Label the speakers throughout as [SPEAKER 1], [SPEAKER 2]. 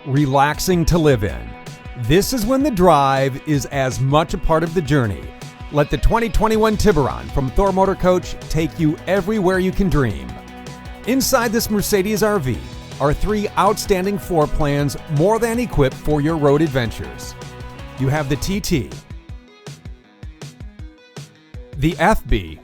[SPEAKER 1] Relaxing to live in. This is when the drive is as much a part of the journey. Let the 2021 Tiburon from Thor Motor Coach take you everywhere you can dream. Inside this Mercedes RV are 3 outstanding floor plans more than equipped for your road adventures. You have the TT, the FB,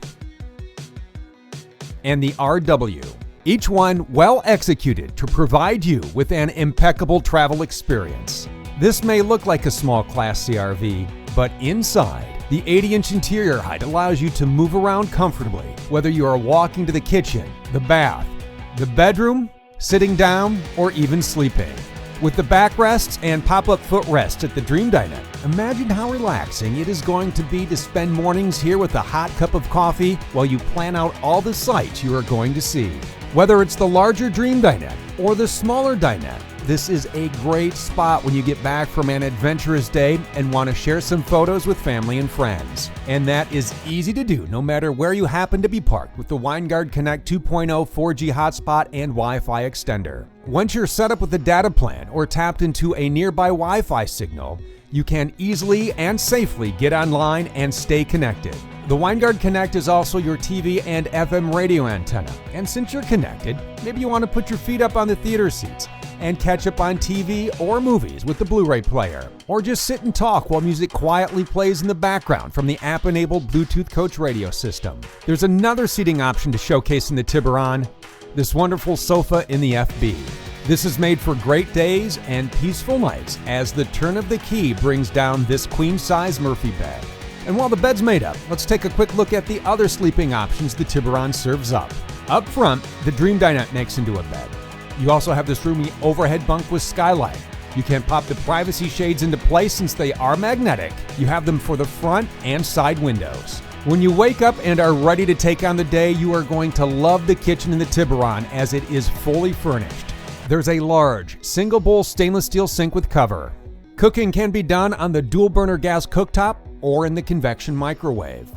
[SPEAKER 1] and the RW. Each one well executed to provide you with an impeccable travel experience. This may look like a small Class CRV, but inside, the 80-inch interior height allows you to move around comfortably, whether you are walking to the kitchen, the bath, the bedroom, sitting down, or even sleeping. With the backrests and pop-up footrests at the Dream Dinette, imagine how relaxing it is going to be to spend mornings here with a hot cup of coffee while you plan out all the sights you are going to see. Whether it's the larger Dream Dinette or the smaller dinette, this is a great spot when you get back from an adventurous day and want to share some photos with family and friends. And that is easy to do no matter where you happen to be parked with the Winegard Connect 2.0 4G hotspot and Wi-Fi extender. Once you're set up with a data plan or tapped into a nearby Wi-Fi signal, you can easily and safely get online and stay connected. The Winegard Connect is also your TV and FM radio antenna. And since you're connected, maybe you want to put your feet up on the theater seats and catch up on TV or movies with the Blu-ray player. Or just sit and talk while music quietly plays in the background from the app-enabled Bluetooth coach radio system. There's another seating option to showcase in the Tiburon, this wonderful sofa in the FB. This is made for great days and peaceful nights as the turn of the key brings down this queen-size Murphy bed. And while the bed's made up, let's take a quick look at the other sleeping options the Tiburon serves up. Up front, the Dream Dinette makes into a bed. You also have this roomy overhead bunk with skylight. You can pop the privacy shades into place since they are magnetic. You have them for the front and side windows. When you wake up and are ready to take on the day, you are going to love the kitchen in the Tiburon as it is fully furnished. There's a large, single-bowl stainless steel sink with cover. Cooking can be done on the dual-burner gas cooktop or in the convection microwave.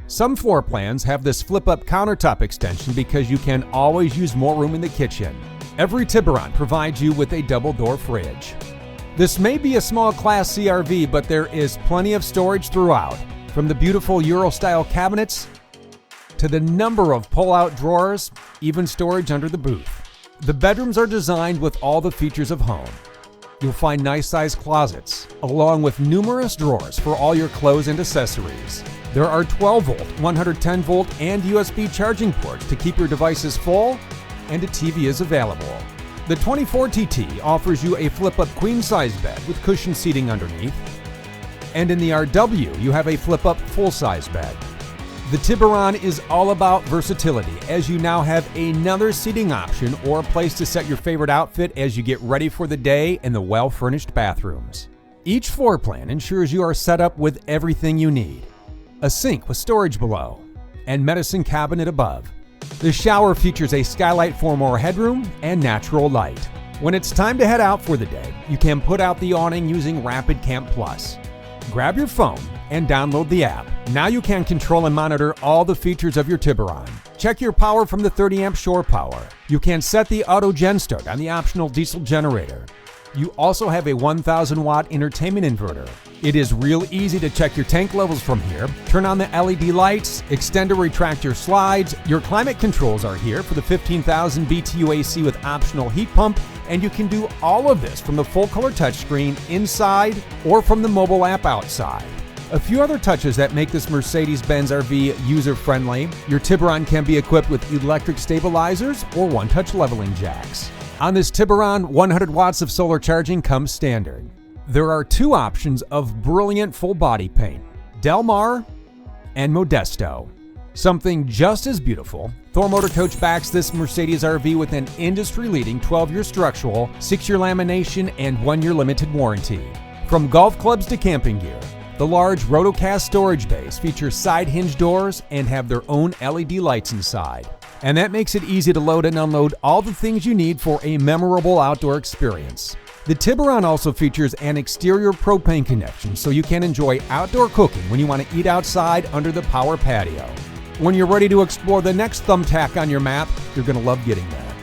[SPEAKER 1] Some floor plans have this flip-up countertop extension because you can always use more room in the kitchen. Every Tiburon provides you with a double-door fridge. This may be a small Class CRV, but there is plenty of storage throughout, from the beautiful Euro-style cabinets to the number of pull-out drawers, even storage under the booth. The bedrooms are designed with all the features of home. You'll find nice-sized closets, along with numerous drawers for all your clothes and accessories. There are 12-volt, 110-volt, and USB charging ports to keep your devices full, and a TV is available. The 24TT offers you a flip-up queen-size bed with cushioned seating underneath, and in the RW, you have a flip-up full-size bed. The Tiburon is all about versatility, as you now have another seating option or a place to set your favorite outfit as you get ready for the day in the well-furnished bathrooms. Each floor plan ensures you are set up with everything you need. A sink with storage below, and medicine cabinet above. The shower features a skylight for more headroom and natural light. When it's time to head out for the day, you can put out the awning using Rapid Camp Plus. Grab your phone and download the app. Now you can control and monitor all the features of your Tiburon. Check your power from the 30-amp shore power. You can set the auto gen start on the optional diesel generator. You also have a 1,000-watt entertainment inverter. It is real easy to check your tank levels from here, turn on the LED lights, extend or retract your slides. Your climate controls are here for the 15,000 BTU AC with optional heat pump, and you can do all of this from the full-color touchscreen inside or from the mobile app outside. A few other touches that make this Mercedes-Benz RV user-friendly: your Tiburon can be equipped with electric stabilizers or one-touch leveling jacks. On this Tiburon, 100 watts of solar charging comes standard. There are 2 options of brilliant full-body paint: Del Mar and Modesto. Something just as beautiful, Thor Motor Coach backs this Mercedes RV with an industry-leading 12-year structural, 6-year lamination, and 1-year limited warranty. From golf clubs to camping gear, the large Rotocast storage bays feature side hinge doors and have their own LED lights inside. And that makes it easy to load and unload all the things you need for a memorable outdoor experience. The Tiburon also features an exterior propane connection, so you can enjoy outdoor cooking when you want to eat outside under the power patio. When you're ready to explore the next thumbtack on your map, you're going to love getting there.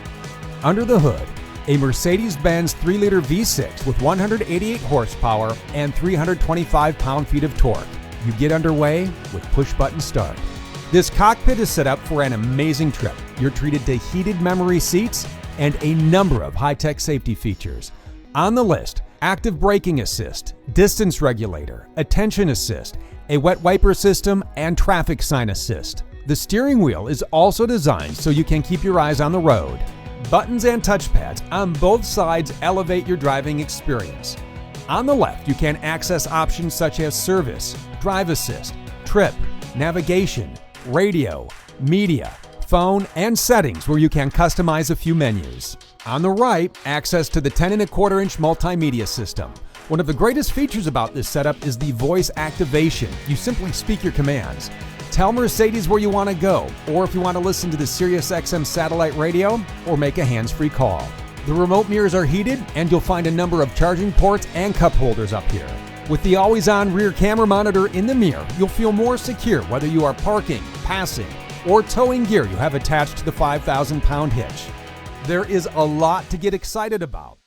[SPEAKER 1] Under the hood, a Mercedes-Benz 3-liter V6 with 188 horsepower and 325 pound-feet of torque. You get underway with push-button start. This cockpit is set up for an amazing trip. You're treated to heated memory seats and a number of high-tech safety features. On the list, active braking assist, distance regulator, attention assist, a wet wiper system, and traffic sign assist. The steering wheel is also designed so you can keep your eyes on the road. Buttons and touchpads on both sides elevate your driving experience. On the left, you can access options such as service, drive assist, trip, navigation, radio, media, phone, and settings where you can customize a few menus. On the right, access to the 10.25-inch multimedia system. One of the greatest features about this setup is the voice activation. You simply speak your commands. Tell Mercedes where you want to go, or if you want to listen to the SiriusXM satellite radio, or make a hands-free call. The remote mirrors are heated, and you'll find a number of charging ports and cup holders up here. With the always-on rear camera monitor in the mirror, you'll feel more secure whether you are parking, passing, or towing gear you have attached to the 5,000-pound hitch. There is a lot to get excited about.